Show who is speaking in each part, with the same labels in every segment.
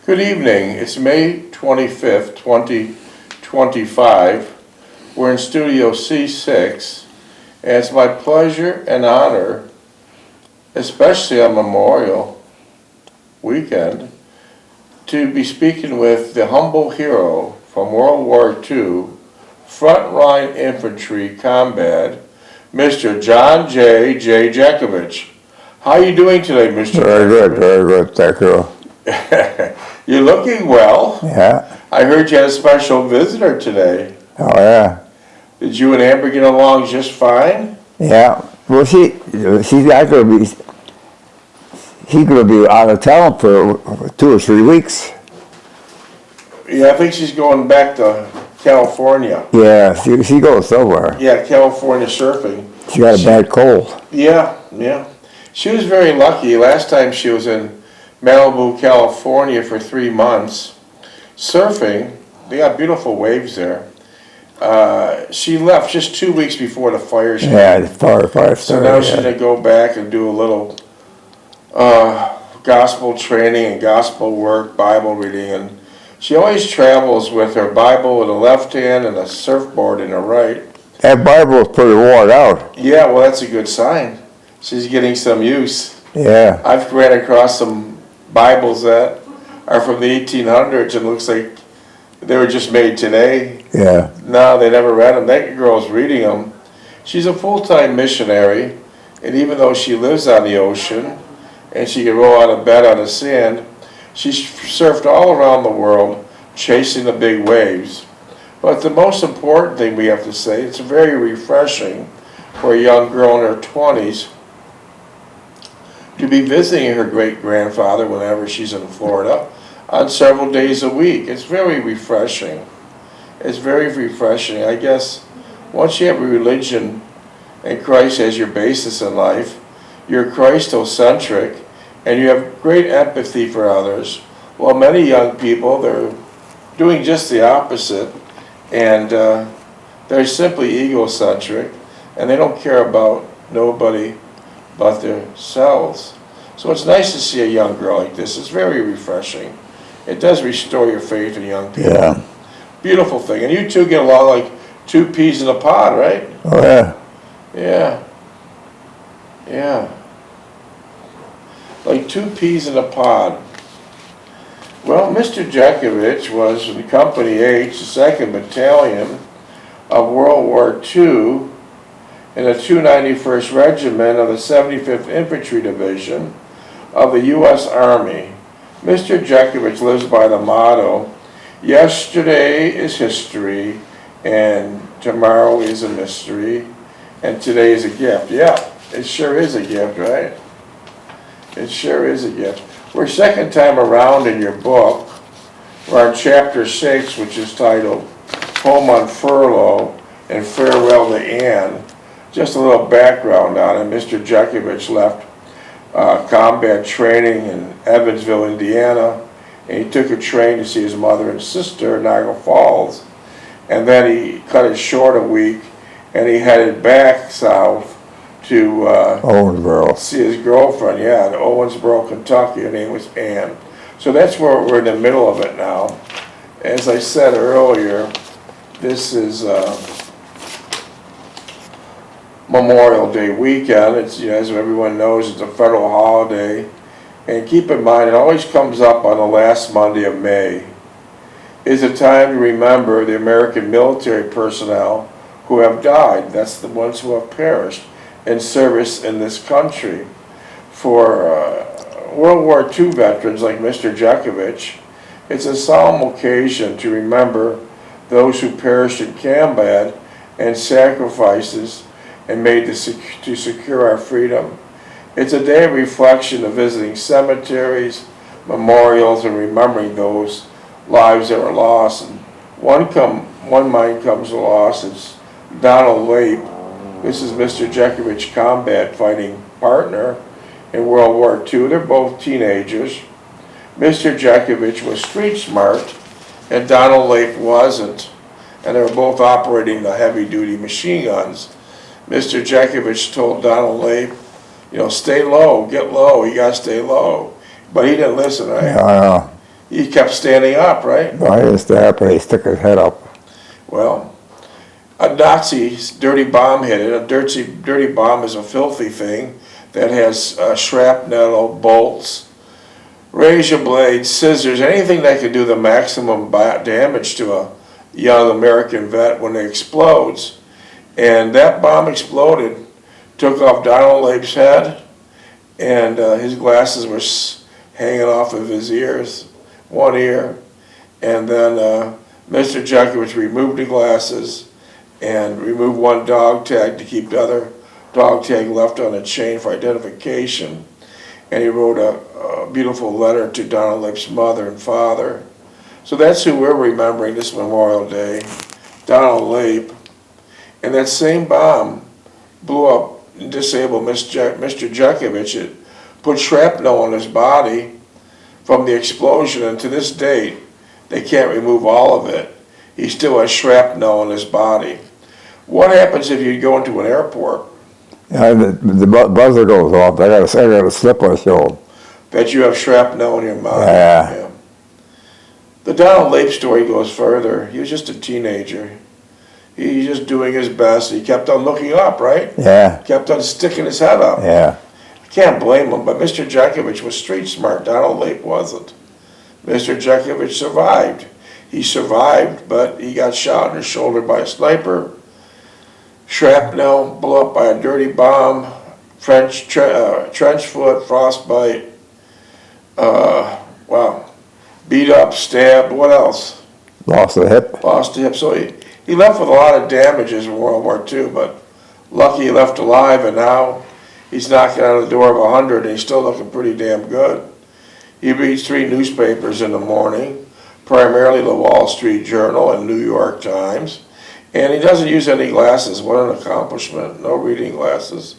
Speaker 1: Good evening. It's May 25th, 2025. We're in Studio C6, and it's my pleasure and honor, especially on Memorial Weekend, to be speaking with the humble hero from World War II, frontline infantry combat, Mr. John J. Jeckovich. How are you doing today, Mr.
Speaker 2: Very good, thank you.
Speaker 1: You're looking well.
Speaker 2: Yeah.
Speaker 1: I heard you had a special visitor today.
Speaker 2: Oh, yeah.
Speaker 1: Did you and Amber get along just fine?
Speaker 2: Yeah. Well, she's not going to be, she's going to be out of town for 2 or 3 weeks.
Speaker 1: Yeah, I think she's going back to California.
Speaker 2: Yeah, she goes somewhere.
Speaker 1: Yeah, California surfing.
Speaker 2: She got a bad cold.
Speaker 1: Yeah. She was very lucky. Last time she was in Malibu, California for 3 months surfing. They got beautiful waves there. She left just 2 weeks before the fire started.
Speaker 2: Yeah, the fire started.
Speaker 1: So now she's going to go back and do a little gospel training and gospel work, Bible reading. And she always travels with her Bible in the left hand and a surfboard in the right.
Speaker 2: That Bible is pretty worn out.
Speaker 1: Yeah, well, that's a good sign. She's getting some use.
Speaker 2: Yeah.
Speaker 1: I've ran across some Bibles that are from the 1800s and looks like they were just made today.
Speaker 2: Yeah.
Speaker 1: No, they never read them. That girl's reading them. She's a full-time missionary, and even though she lives on the ocean and she can roll out of bed on the sand, she's surfed all around the world chasing the big waves. But the most important thing we have to say, it's very refreshing for a young girl in her 20s to be visiting her great-grandfather whenever she's in Florida on several days a week. It's very refreshing. It's very refreshing. I guess once you have a religion and Christ as your basis in life, you're Christocentric and you have great empathy for others. Well, many young people, they're doing just the opposite, and they're simply egocentric and they don't care about nobody but themselves. So it's nice to see a young girl like this. It's very refreshing. It does restore your faith in young people.
Speaker 2: Yeah.
Speaker 1: Beautiful thing. And you two get along like 2 peas in a pod, right?
Speaker 2: Oh, yeah.
Speaker 1: Yeah. Like 2 peas in a pod. Well, Mr. Jeckovich was in Company H, the 2nd Battalion of World War II, in the 291st Regiment of the 75th Infantry Division of the U.S. Army. Mr. Jeckovich lives by the motto, yesterday is history, and tomorrow is a mystery, and today is a gift. Yeah, it sure is a gift, right? It sure is a gift. We're second time around in your book. We're on chapter 6, which is titled Home on Furlough and Farewell to Anne. Just a little background on it. Mr. Jeckovich left combat training in Evansville, Indiana, and he took a train to see his mother and sister in Niagara Falls. And then he cut it short a week, and he headed back south to
Speaker 2: Owensboro.
Speaker 1: see his girlfriend, in Owensboro, Kentucky. Her name was Anne. So that's where we're in the middle of it now. As I said earlier, this is Memorial Day weekend. It's, as everyone knows, it's a federal holiday. And keep in mind, it always comes up on the last Monday of May. It's a time to remember the American military personnel who have died. That's the ones who have perished in service in this country. For World War II veterans like Mr. Jeckovich, it's a solemn occasion to remember those who perished in combat and sacrifices and made to secure our freedom. It's a day of reflection of visiting cemeteries, memorials, and remembering those lives that were lost. And one mind comes to loss. It's Donald Lape. This is Mr. Jeckovich's combat fighting partner in World War II. They're both teenagers. Mr. Jeckovich was street smart, and Donald Lape wasn't. And they were both operating the heavy-duty machine guns. Mr. Jeckovich told Donald Lape, stay low, get low, you gotta stay low. But he didn't listen, right?
Speaker 2: Yeah, I know.
Speaker 1: He kept standing up, right?
Speaker 2: No, he didn't stand up, but he stuck his head up.
Speaker 1: Well, a Nazi's dirty bomb hit it. A dirty bomb is a filthy thing that has shrapnel, bolts, razor blades, scissors, anything that can do the maximum damage to a young American vet when it explodes. And that bomb exploded, took off Donald Lape's head, and his glasses were hanging off of his ears, one ear. And then Mr. Jeckovich removed the glasses and removed one dog tag to keep the other dog tag left on the chain for identification. And he wrote a beautiful letter to Donald Lape's mother and father. So that's who we're remembering this Memorial Day, Donald Lape. And that same bomb blew up and disabled Mr. Jeckovich. It put shrapnel on his body from the explosion, and to this date, they can't remove all of it. He still has shrapnel on his body. What happens if you go into an airport?
Speaker 2: Yeah, the buzzer goes off. I got a slip on the shoulder.
Speaker 1: That you have shrapnel in your mouth.
Speaker 2: Yeah.
Speaker 1: The Donald Lape story goes further. He was just a teenager. He's just doing his best. He kept on looking up, right?
Speaker 2: Yeah.
Speaker 1: Kept on sticking his head up.
Speaker 2: Yeah.
Speaker 1: I can't blame him, but Mr. Jeckovich was street smart. Donald Lape wasn't. Mr. Jeckovich survived. He survived, but he got shot in the shoulder by a sniper. Shrapnel, blew up by a dirty bomb, trench foot, frostbite, beat up, stabbed, what else?
Speaker 2: Lost the hip.
Speaker 1: Lost the hip. So he left with a lot of damages in World War II, but lucky he left alive, and now he's knocking on the door of 100, and he's still looking pretty damn good. He reads 3 newspapers in the morning, primarily the Wall Street Journal and New York Times. And he doesn't use any glasses. What an accomplishment. No reading glasses.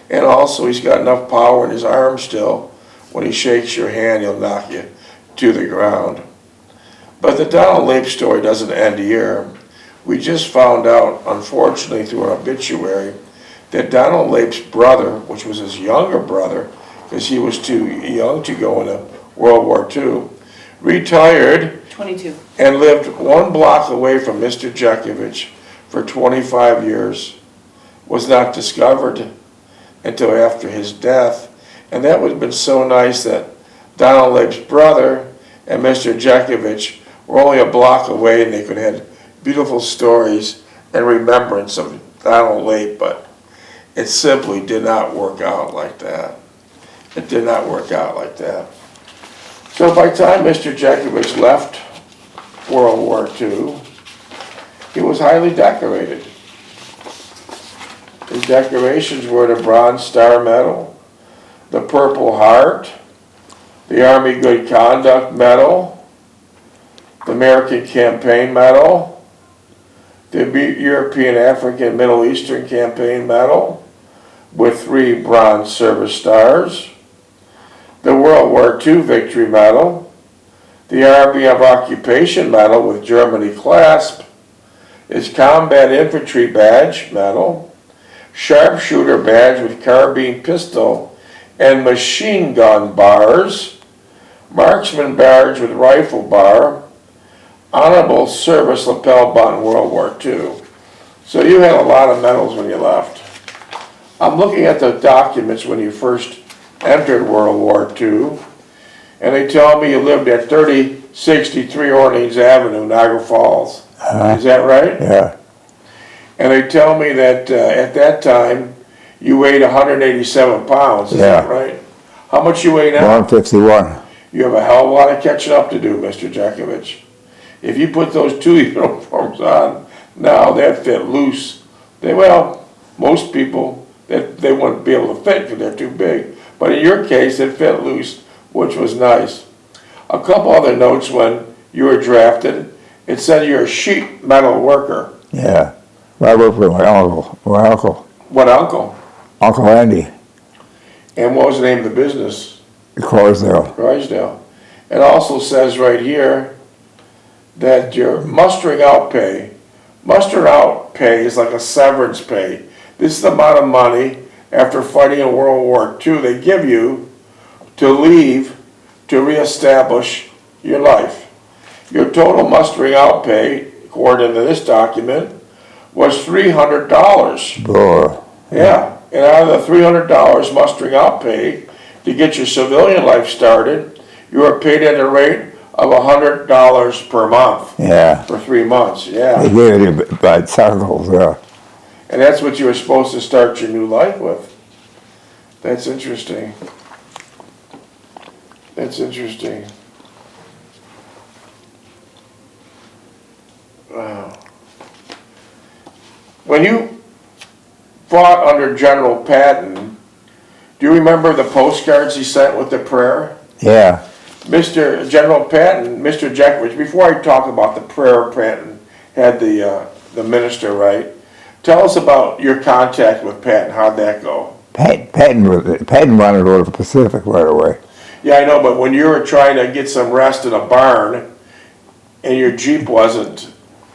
Speaker 1: And also he's got enough power in his arm still. When he shakes your hand, he'll knock you to the ground. But the Donald Lape story doesn't end here. We just found out, unfortunately through an obituary, that Donald Lape's brother, which was his younger brother, because he was too young to go into World War II, retired
Speaker 3: 22.
Speaker 1: and lived 1 block away from Mr. Jeckovich for 25 years, was not discovered until after his death. And that would have been so nice that Donald Lape's brother and Mr. Jeckovich were only a block away, and they could have beautiful stories and remembrance of Donald Lape, but it simply did not work out like that. It did not work out like that. So by the time Mr. Jeckovich left World War II, he was highly decorated. His decorations were the Bronze Star Medal, the Purple Heart, the Army Good Conduct Medal, the American Campaign Medal, the European, African, Middle Eastern Campaign Medal with 3 Bronze Service Stars, the World War II Victory Medal, the Army of Occupation Medal with Germany clasp, his Combat Infantry Badge Medal, Sharpshooter Badge with carbine pistol and machine gun bars, Marksman Badge with rifle bar, Honorable Service lapel button World War II. So you had a lot of medals when you left. I'm looking at the documents when you first entered World War II, and they tell me you lived at 3063 Orleans Avenue, Niagara Falls. Is that right?
Speaker 2: Yeah.
Speaker 1: And they tell me that at that time you weighed 187 pounds. Is that right? How much you weigh now?
Speaker 2: 151.
Speaker 1: You have a hell of a lot of catching up to do, Mr. Jeckovich. If you put those 2 uniforms on now, that fit loose. Most people, they wouldn't be able to fit because they're too big. But in your case, it fit loose, which was nice. A couple other notes when you were drafted. It said you're a sheet metal worker.
Speaker 2: Yeah. I worked with my uncle.
Speaker 1: What uncle?
Speaker 2: Uncle Andy.
Speaker 1: And what was the name of the business?
Speaker 2: Croydale.
Speaker 1: Croydale. It also says right here that your mustering out pay. Mustering out pay is like a severance pay. This is the amount of money after fighting in World War II they give you to leave to reestablish your life. Your total mustering out pay, according to this document, was $300.
Speaker 2: Oh,
Speaker 1: Yeah, and out of the $300 mustering out pay to get your civilian life started, you were paid at a rate of $100 per month
Speaker 2: yeah.
Speaker 1: for 3 months.
Speaker 2: They
Speaker 1: Yeah,
Speaker 2: gave it by circles, yeah.
Speaker 1: and that's what you were supposed to start your new life with. That's interesting. That's interesting. Wow. When you fought under General Patton, do you remember the postcards he sent with the prayer?
Speaker 2: Yeah.
Speaker 1: Mr. General Patton, Mr. Jeckovich, before I talk about the prayer Patton had the minister write, tell us about your contact with Patton. How'd that go?
Speaker 2: Patton wanted to go to the Pacific right away.
Speaker 1: Yeah, I know, but when you were trying to get some rest in a barn and your Jeep wasn't,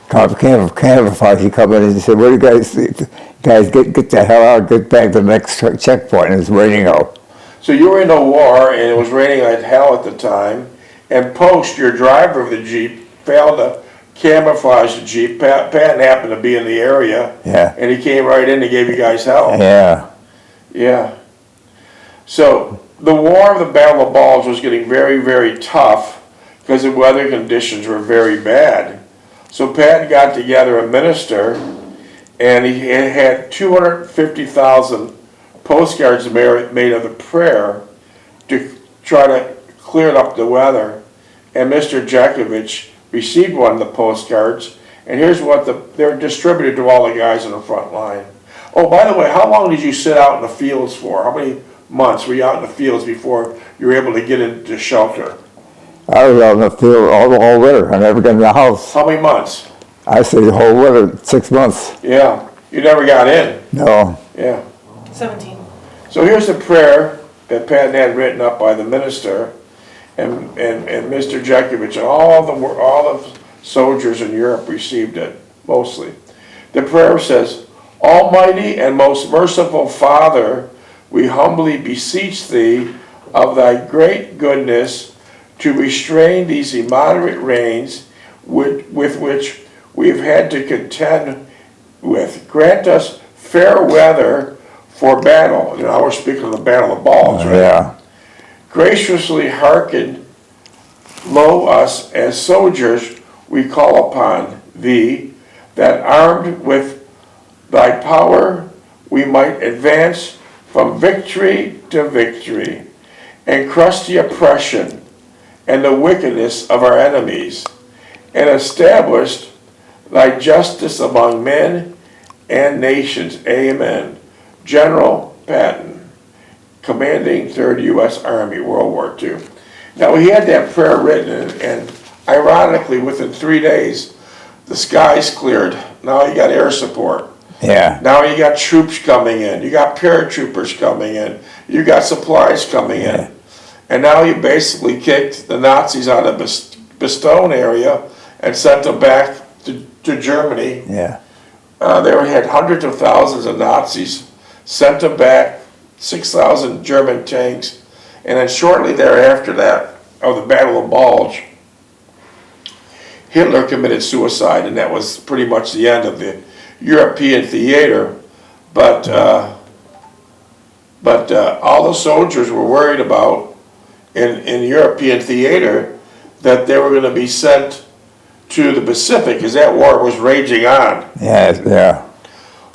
Speaker 2: Camouflage, he come in and he said, "What do you guys think? Guys, get the hell out, get back to the next checkpoint." And it's raining out.
Speaker 1: so you were in a war and it was raining like hell at the time, and Post, your driver of the Jeep, failed to camouflage the Jeep. Patton happened to be in the area,
Speaker 2: Yeah.
Speaker 1: and he came right in and gave you guys help.
Speaker 2: Yeah.
Speaker 1: Yeah. So the war of the Battle of Balls was getting very, very tough because the weather conditions were very bad. So Patton got together a minister, and he had 250,000 postcards made of the prayer to try to clear up the weather. And Mr. Jeckovich received one of the postcards, and here's what they're distributed to all the guys in the front line. Oh, by the way, how long did you sit out in the fields for? How many months were you out in the fields before you were able to get into shelter?
Speaker 2: I was out in the field all winter. I never got in the house.
Speaker 1: How many months?
Speaker 2: I stayed the whole winter, 6 months.
Speaker 1: Yeah, you never got in.
Speaker 2: No.
Speaker 1: Yeah.
Speaker 3: 17.
Speaker 1: So here's the prayer that Patton had written up by the minister, and Mr. Jeckovich, and all the soldiers in Europe received it, mostly. The prayer says, "Almighty and most merciful Father, we humbly beseech thee of thy great goodness to restrain these immoderate rains with which we've had to contend with. Grant us fair weather for battle." Now we're speaking of the Battle of Balls, right?
Speaker 2: Yeah.
Speaker 1: "Graciously hearken, lo us as soldiers we call upon thee, that armed with thy power we might advance from victory to victory, and crush the oppression and the wickedness of our enemies, and establish thy justice among men and nations. Amen. General Patton, commanding 3rd U.S. Army, World War II. Now he had that prayer written, and ironically, within 3 days, the skies cleared. Now you got air support.
Speaker 2: Yeah.
Speaker 1: Now you got troops coming in. You got paratroopers coming in. You got supplies coming in. And now you basically kicked the Nazis out of Bastogne area and sent them back to Germany.
Speaker 2: Yeah.
Speaker 1: They had hundreds of thousands of Nazis, sent them back, 6,000 German tanks, and then shortly thereafter that, of the Battle of Bulge, Hitler committed suicide, and that was pretty much the end of the European theater. But all the soldiers were worried about in European theater that they were going to be sent to the Pacific, because that war was raging on.
Speaker 2: Yeah. Yeah.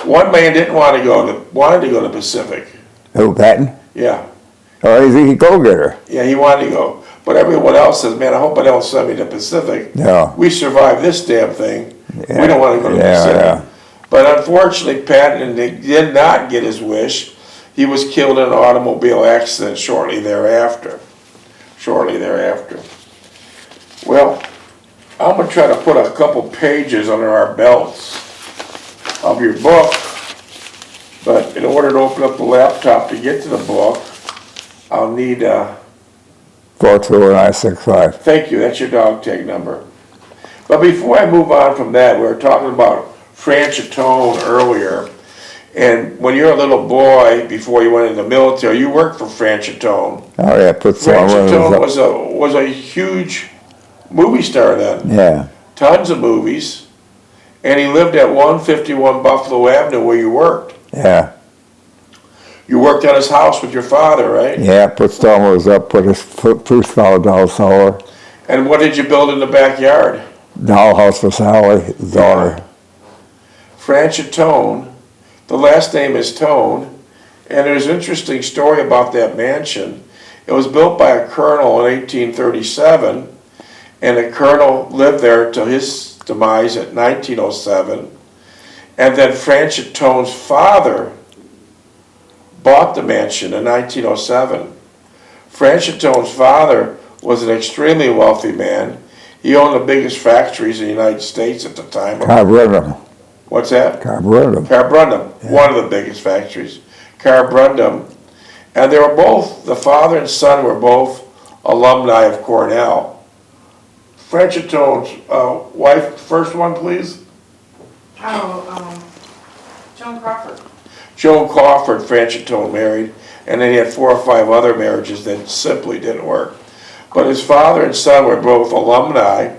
Speaker 1: One man didn't want to wanted to go to the Pacific.
Speaker 2: Who, Patton?
Speaker 1: Yeah,
Speaker 2: Oh, he's a go-getter.
Speaker 1: yeah, he wanted to go. But everyone else says, "Man, I hope I don't send me to the Pacific.
Speaker 2: No.
Speaker 1: We survived this damn thing.
Speaker 2: Yeah.
Speaker 1: We don't want to go to the
Speaker 2: Yeah,
Speaker 1: Pacific."
Speaker 2: yeah.
Speaker 1: But unfortunately, Patton did not get his wish. He was killed in an automobile accident shortly thereafter. Well, I'm going to try to put a couple pages under our belts of your book, but in order to open up the laptop to get to the book, I'll need
Speaker 2: 42965.
Speaker 1: thank you, that's your dog tag number. But before I move on from that, we were talking about Franchot Tone earlier, and when you're a little boy, before you went into the military, you worked for Franchot Tone.
Speaker 2: Oh, yeah, put some
Speaker 1: Franchot Tone
Speaker 2: up.
Speaker 1: was a huge movie star then.
Speaker 2: Yeah.
Speaker 1: Tons of movies. And he lived at 151 Buffalo Avenue where you worked.
Speaker 2: Yeah.
Speaker 1: You worked at his house with your father, right?
Speaker 2: Yeah, put stone walls up, put his first doll solar.
Speaker 1: And what did you build in the backyard?
Speaker 2: Dollhouse for Sally, his daughter.
Speaker 1: Franchot Tone. The last name is Tone. And there's an interesting story about that mansion. It was built by a colonel in 1837, and the colonel lived there till his demise at 1907. And then Franchot Tone's father bought the mansion in 1907. Franchot Tone's father was an extremely wealthy man. He owned the biggest factories in the United States at the time.
Speaker 2: Carborundum.
Speaker 1: What's that?
Speaker 2: Carborundum.
Speaker 1: Carborundum,
Speaker 2: Yeah.
Speaker 1: one of the biggest factories. Carborundum. And they were both, the father and son were both alumni of Cornell. Franchot Tone's wife, first one please.
Speaker 3: Joan Crawford.
Speaker 1: Joan Crawford, Franchot Tone married, and then he had 4 or 5 other marriages that simply didn't work. But his father and son were both alumni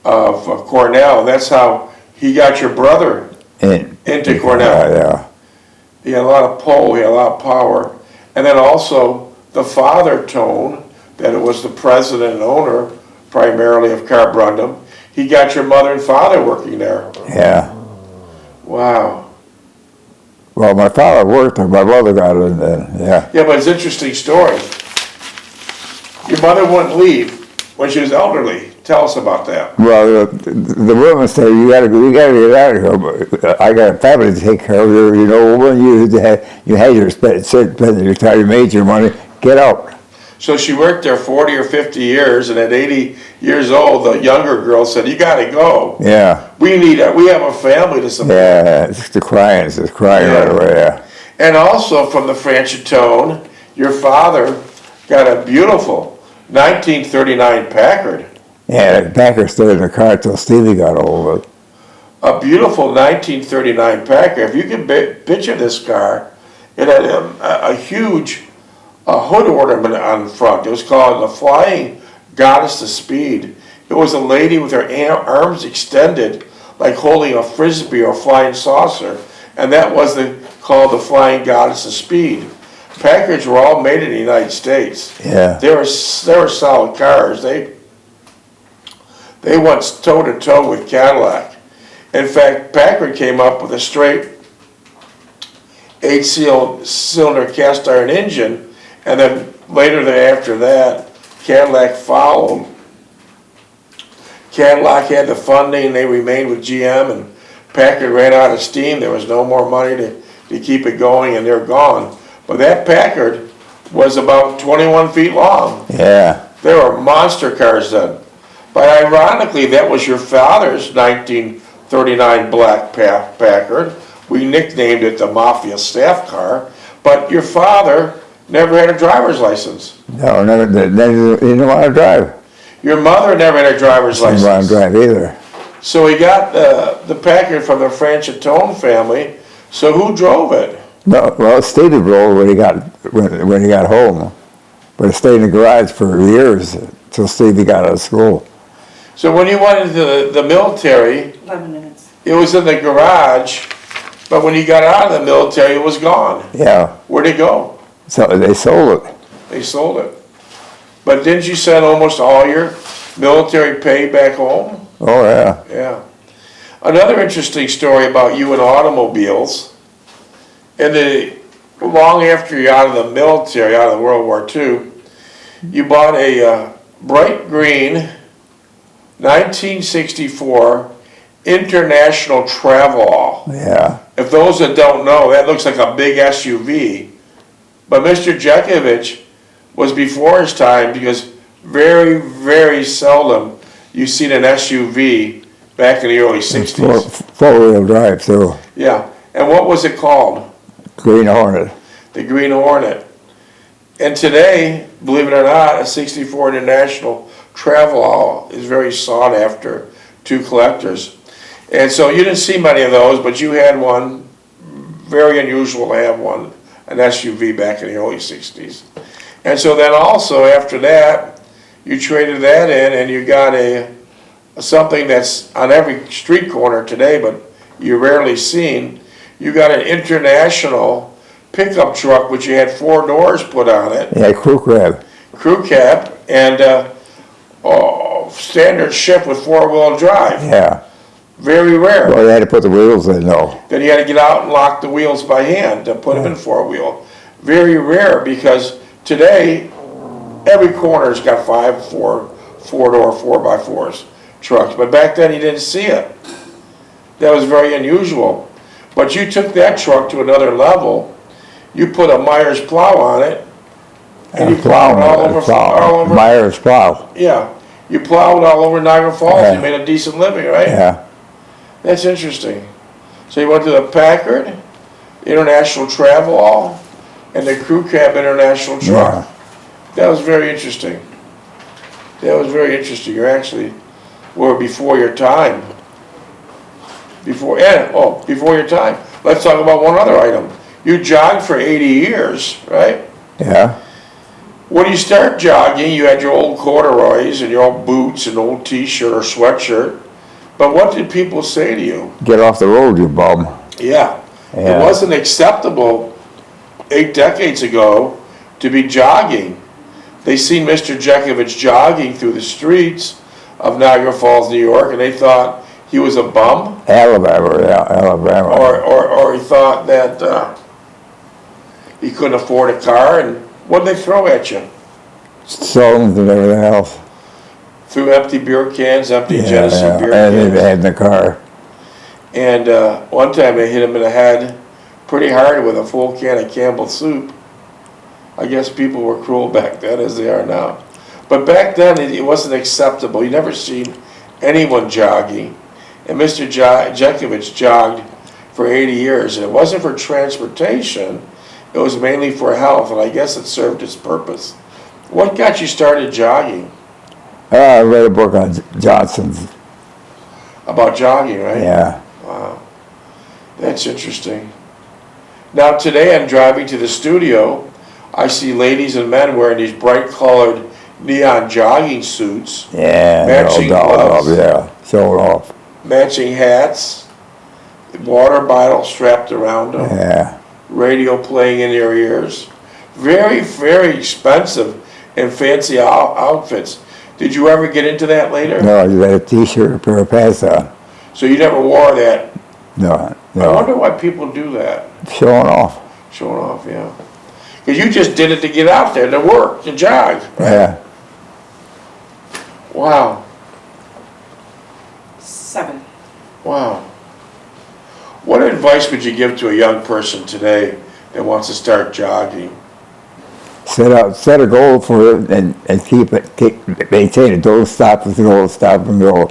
Speaker 1: of Cornell, and that's how he got your brother into Cornell.
Speaker 2: Yeah.
Speaker 1: He had a lot of pull, he had a lot of power. And then also the father, Tone, that it was the president and owner primarily of Carborundum, he got your mother and father working there.
Speaker 2: Yeah.
Speaker 1: Wow.
Speaker 2: Well, my father worked there, my mother got it, and yeah.
Speaker 1: Yeah, but it's an interesting story. Your mother wouldn't leave when she was elderly. Tell us about that.
Speaker 2: Well, the woman said, you gotta get out of here, but I got a family to take care of. You know, when you had your spend your time, you made your money, get out.
Speaker 1: So she worked there 40 or 50 years, and at 80 years old, the younger girl said, you gotta go.
Speaker 2: Yeah.
Speaker 1: We have a family to support.
Speaker 2: Yeah, it's crying right away, yeah.
Speaker 1: And also from the Franchot Tone, your father got a beautiful 1939 Packard.
Speaker 2: Yeah, the Packard stayed in the car until Stevie got hold of it.
Speaker 1: A beautiful 1939 Packard. If you can picture this car, it had a huge hood ornament on the front. It was called the Flying Goddess of Speed. It was a lady with her arms extended like holding a frisbee or flying saucer, and that was called the Flying Goddess of Speed. Packards were all made in the United States.
Speaker 2: Yeah.
Speaker 1: They were solid cars. They went toe to toe with Cadillac. In fact, Packard came up with a straight 8-cylinder cast iron engine, and then later after that, Cadillac followed. Cadillac had the funding, they remained with GM, and Packard ran out of steam. There was no more money to keep it going, and they're gone. But that Packard was about 21 feet long.
Speaker 2: Yeah.
Speaker 1: They were monster cars then. But ironically, that was your father's 1939 black Packard. We nicknamed it the Mafia staff car. But your father never had a driver's license.
Speaker 2: No, never. He didn't want to drive.
Speaker 1: Your mother never had a driver's
Speaker 2: Didn't want
Speaker 1: license.
Speaker 2: to drive either.
Speaker 1: So he got the Packard from the Franchot Tone family. So who drove it?
Speaker 2: No, well, Stevie drove when he got home, but it stayed in the garage for years until Stevie got out of school.
Speaker 1: So when you went into the military,
Speaker 3: 11 minutes.
Speaker 1: it was in the garage, but when you got out of the military, it was gone.
Speaker 2: Yeah.
Speaker 1: Where'd it go?
Speaker 2: So they sold it.
Speaker 1: They sold it. But didn't you send almost all your military pay back home?
Speaker 2: Oh yeah.
Speaker 1: Yeah. Another interesting story about you and automobiles. Long after you're out of the military, out of World War II, you bought a bright green 1964 International Travelall.
Speaker 2: Yeah.
Speaker 1: If those that don't know, that looks like a big SUV. But Mr. Jeckovich was before his time, because very, very seldom you seen an SUV back in the early 60s.
Speaker 2: Four-wheel drive too.
Speaker 1: Yeah. And what was it called?
Speaker 2: Green Hornet.
Speaker 1: The Green Hornet. And today, believe it or not, a 64 International Travelall is very sought after to collectors. And so you didn't see many of those, but you had one. Very unusual to have one, an SUV back in the early 60s. And so then also after that, You traded that in and you got something that's on every street corner today, but you're rarely seen. You got an International pickup truck, which you had 4 doors put on it.
Speaker 2: Yeah, crew cab.
Speaker 1: Crew cab, and standard shift with 4-wheel drive.
Speaker 2: Yeah.
Speaker 1: Very rare.
Speaker 2: Well, they had to put the wheels in, though.
Speaker 1: Then you had to get out and lock the wheels by hand to put them in 4-wheel. Very rare, because today every corner's got 4-door 4x4s trucks. But back then you didn't see it. That was very unusual. But you took that truck to another level. You put a Myers plow on it, and you plowed it all over.
Speaker 2: Myers plow.
Speaker 1: Yeah, you plowed all over Niagara Falls.
Speaker 2: Yeah.
Speaker 1: You made a decent living, right?
Speaker 2: Yeah.
Speaker 1: That's interesting. So you went to the Packard, International Travelall, and the Crew Cab International truck.
Speaker 2: Yeah.
Speaker 1: That was very interesting. That was very interesting. You actually were before your time. Before your time. Let's talk about one other item. You jogged for 80 years, right?
Speaker 2: Yeah.
Speaker 1: When you start jogging, you had your old corduroys and your old boots and old t-shirt or sweatshirt. But what did people say to you?
Speaker 2: Get off the road, you bum.
Speaker 1: Yeah.
Speaker 2: Yeah.
Speaker 1: It wasn't acceptable 8 decades ago to be jogging. They seen Mr. Jeckovich jogging through the streets of Niagara Falls, New York, and they thought he was a bum.
Speaker 2: Alabama, yeah, Alabama.
Speaker 1: Or he thought that he couldn't afford a car, and what'd they throw at you?
Speaker 2: Stones and everything else.
Speaker 1: Threw empty beer cans, empty Genesee beer
Speaker 2: and
Speaker 1: cans.
Speaker 2: they had in the car.
Speaker 1: And one time they hit him in the head pretty hard with a full can of Campbell's soup. I guess people were cruel back then as they are now. But back then it wasn't acceptable. You never seen anyone jogging. And Mr. Jeckovich jogged for 80 years. And it wasn't for transportation. It was mainly for health. And I guess it served its purpose. What got you started jogging?
Speaker 2: I read a book on Johnson's.
Speaker 1: About jogging, right?
Speaker 2: Yeah.
Speaker 1: Wow. That's interesting. Now today I'm driving to the studio. I see ladies and men wearing these bright colored neon jogging suits.
Speaker 2: Yeah.
Speaker 1: Matching gloves.
Speaker 2: Yeah. Showing off.
Speaker 1: Matching hats. Water bottle strapped around them.
Speaker 2: Yeah.
Speaker 1: Radio playing in their ears. Very, very expensive and fancy outfits. Did you ever get into that later?
Speaker 2: No, you had a t-shirt and a pair of pants on.
Speaker 1: So you never wore that?
Speaker 2: No.
Speaker 1: I wonder why people do that.
Speaker 2: Showing off.
Speaker 1: Showing off, yeah. Because you just did it to get out there, to work, to jog. Right?
Speaker 2: Yeah.
Speaker 1: Wow.
Speaker 3: 7.
Speaker 1: Wow. What advice would you give to a young person today that wants to start jogging?
Speaker 2: Set a goal for it and keep it, maintain it. Don't stop with the goal, stop and go.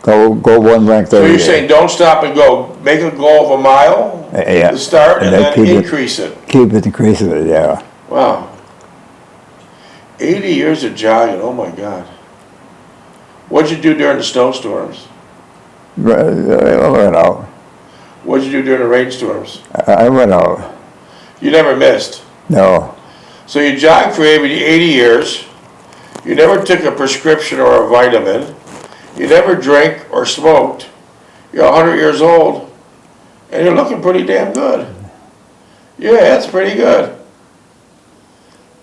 Speaker 2: Go one length
Speaker 1: So
Speaker 2: every
Speaker 1: you're
Speaker 2: day.
Speaker 1: saying don't stop and go. Make a goal of a mile
Speaker 2: Yeah.
Speaker 1: to start and then
Speaker 2: keep
Speaker 1: increase it.
Speaker 2: Keep it increasing it, yeah.
Speaker 1: Wow. 80 years of jogging, oh my God. What'd you do during the snowstorms?
Speaker 2: I went out.
Speaker 1: What'd you do during the rainstorms?
Speaker 2: I went out.
Speaker 1: You never missed.
Speaker 2: No.
Speaker 1: So you jogged for 80 years. You never took a prescription or a vitamin. You never drank or smoked. You're 100 years old. And you're looking pretty damn good. Yeah, that's pretty good.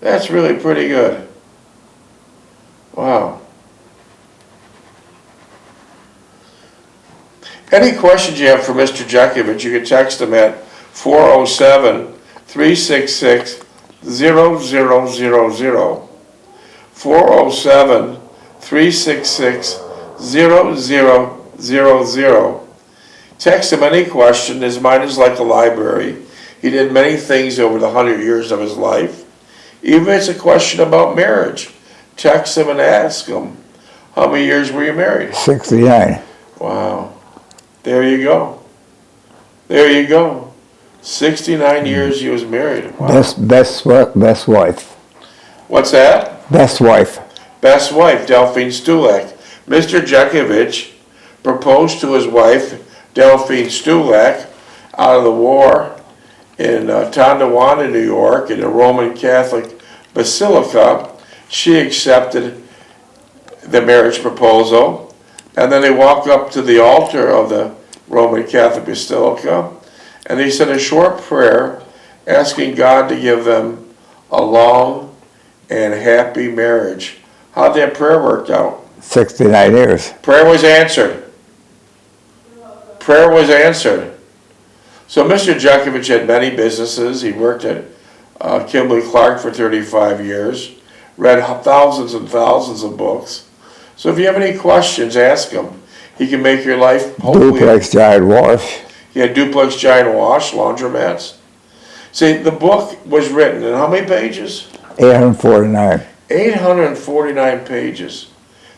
Speaker 1: That's really pretty good. Wow. Any questions you have for Mr. Jeckovich, you can text him at 407-366-0000. 407-366-0000. Text him any question. His mind is like a library. He did many things over the 100 years of his life. Even if it's a question about marriage, text him and ask him, how many years were you married?
Speaker 2: 69.
Speaker 1: Wow. There you go. There you go. 69 years he was married. Wow.
Speaker 2: Best wife.
Speaker 1: What's that?
Speaker 2: Best wife.
Speaker 1: Best wife, Delphine Stulak. Mr. Jeckovich proposed to his wife, Delphine Stulak, out of the war in Tonawanda, New York, in the Roman Catholic Basilica. She accepted the marriage proposal, and then they walked up to the altar of the Roman Catholic Basilica, and they said a short prayer asking God to give them a long and happy marriage. How'd that prayer work out?
Speaker 2: 69 years.
Speaker 1: Prayer was answered. Prayer was answered. So Mr. Jeckovich had many businesses. He worked at Kimberly-Clark for 35 years, read thousands and thousands of books. So if you have any questions, ask him. He can make your life hopefully.
Speaker 2: Duplex giant wash.
Speaker 1: He had duplex giant wash, laundromats. See, the book was written in how many pages?
Speaker 2: 849.
Speaker 1: 849 pages.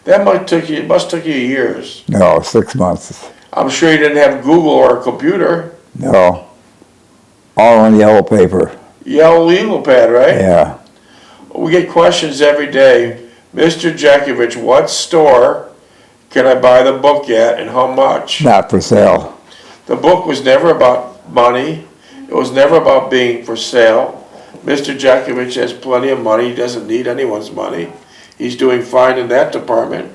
Speaker 1: That must took you years.
Speaker 2: No, 6 months.
Speaker 1: I'm sure you didn't have Google or a computer.
Speaker 2: No. All on yellow paper.
Speaker 1: Yellow legal pad, right?
Speaker 2: Yeah.
Speaker 1: We get questions every day. Mr. Jeckovich, what store can I buy the book at and how much?
Speaker 2: Not for sale.
Speaker 1: The book was never about money. It was never about being for sale. Mr. Jeckovich has plenty of money. He doesn't need anyone's money. He's doing fine in that department.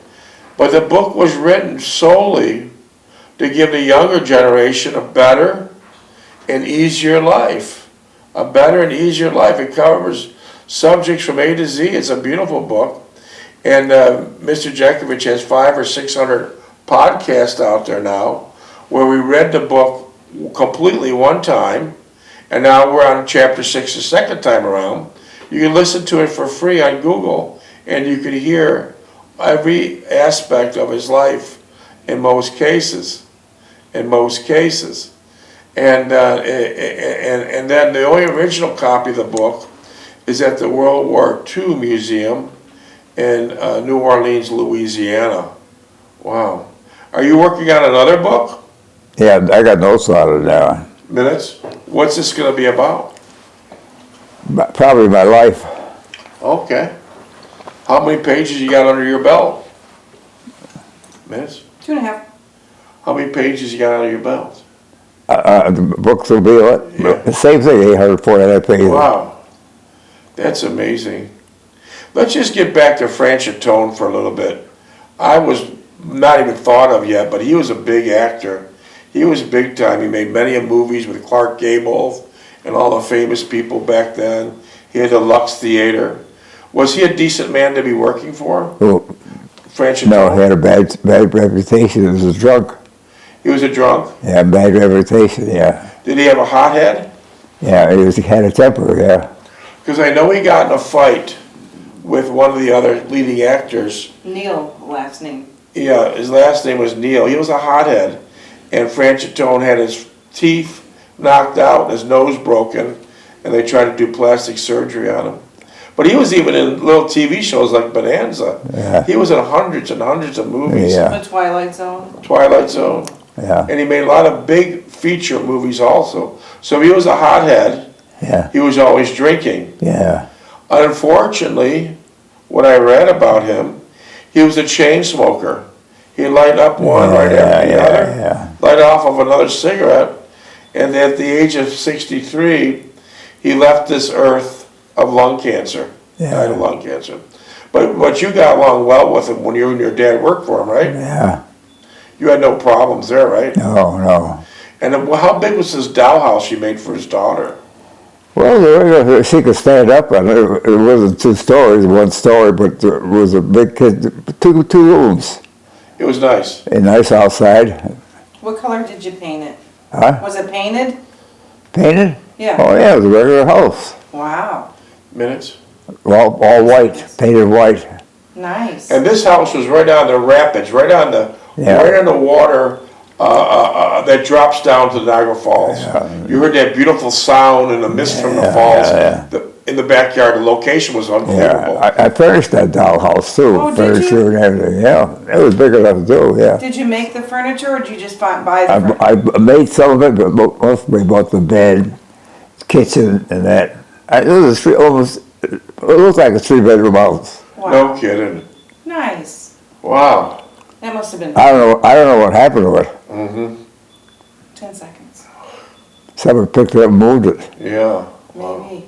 Speaker 1: But the book was written solely to give the younger generation a better and easier life. A better and easier life. It covers subjects from A to Z. It's a beautiful book. And Mr. Jeckovich has 500 or 600 podcasts out there now where we read the book completely one time, and now we're on chapter 6 the second time around. You can listen to it for free on Google, and you can hear every aspect of his life in most cases. In most cases. And then the only original copy of the book is at the World War II Museum in New Orleans, Louisiana. Wow. Are you working on another book?
Speaker 2: Yeah, I got notes on it now.
Speaker 1: Minutes? What's this going to be about?
Speaker 2: Probably my life.
Speaker 1: Okay. How many pages you got under your belt? Minutes?
Speaker 3: 2.5.
Speaker 1: How many pages you got under your belt?
Speaker 2: The books will be what?
Speaker 1: Yeah.
Speaker 2: The same thing, 849 pages.
Speaker 1: Wow. That's amazing. Let's just get back to Franchot Tone for a little bit. I was not even thought of yet, but he was a big actor. He was big time. He made many movies with Clark Gable and all the famous people back then. He had the Lux Theater. Was he a decent man to be working for?
Speaker 2: Oh,
Speaker 1: Franchot
Speaker 2: no,
Speaker 1: Tone?
Speaker 2: he had a bad reputation. He was a drunk.
Speaker 1: He was a drunk?
Speaker 2: Yeah, bad reputation, yeah.
Speaker 1: Did he have a hot head?
Speaker 2: Yeah, he had a temper, yeah.
Speaker 1: Because I know he got in a fight with one of the other leading actors.
Speaker 3: Neil, last name.
Speaker 1: Yeah, his last name was Neil. He was a hothead. And Franchot Tone had his teeth knocked out, his nose broken, and they tried to do plastic surgery on him. But he was even in little TV shows like Bonanza.
Speaker 2: Yeah.
Speaker 1: He was in hundreds and hundreds of movies.
Speaker 2: Yeah.
Speaker 3: The Twilight Zone.
Speaker 1: Twilight Zone.
Speaker 2: Yeah,
Speaker 1: And he made a lot of big feature movies also. So he was a hothead.
Speaker 2: yeah,
Speaker 1: He was always drinking.
Speaker 2: yeah.
Speaker 1: Unfortunately, what I read about him, he was a chain smoker. He'd light up one right after the other,
Speaker 2: Yeah.
Speaker 1: light off of another cigarette, and at the age of 63, he left this earth of lung cancer, died of lung cancer. But you got along well with him when you and your dad worked for him, right?
Speaker 2: Yeah.
Speaker 1: You had no problems there, right?
Speaker 2: No, no.
Speaker 1: And how big was this dollhouse you made for his daughter?
Speaker 2: Well, she could stand up on it. It wasn't 2 stories, 1 story, but it was a big kid, two rooms.
Speaker 1: It was nice.
Speaker 2: And nice outside.
Speaker 3: What color did you paint it?
Speaker 2: Huh?
Speaker 3: Was it painted?
Speaker 2: Painted?
Speaker 3: Yeah.
Speaker 2: Oh, yeah, it was a regular house.
Speaker 3: Wow.
Speaker 1: Minutes.
Speaker 2: All white, painted white.
Speaker 3: Nice.
Speaker 1: And this house was right on the rapids, right on the water that drops down to Niagara Falls.
Speaker 2: Yeah.
Speaker 1: You heard that beautiful sound and the mist from the falls. In the backyard, the location was unbelievable.
Speaker 2: Yeah, I furnished that dollhouse too.
Speaker 3: Oh, did
Speaker 2: Furniture
Speaker 3: you?
Speaker 2: and everything, yeah. It was big enough to do, yeah.
Speaker 3: Did you make the furniture or did you just buy the furniture?
Speaker 2: I made some of it, but mostly bought the bed, kitchen, and that. It was it looked like a 3-bedroom house.
Speaker 3: Wow.
Speaker 1: No kidding.
Speaker 3: Nice.
Speaker 1: Wow.
Speaker 3: That must have been
Speaker 2: I don't know what happened to it.
Speaker 1: Mm-hmm.
Speaker 3: 10 seconds.
Speaker 2: Someone picked it up and moved it.
Speaker 1: Yeah.
Speaker 3: Maybe.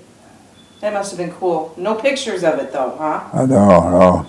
Speaker 3: That must have been cool. No pictures of it though, huh?
Speaker 2: I don't know.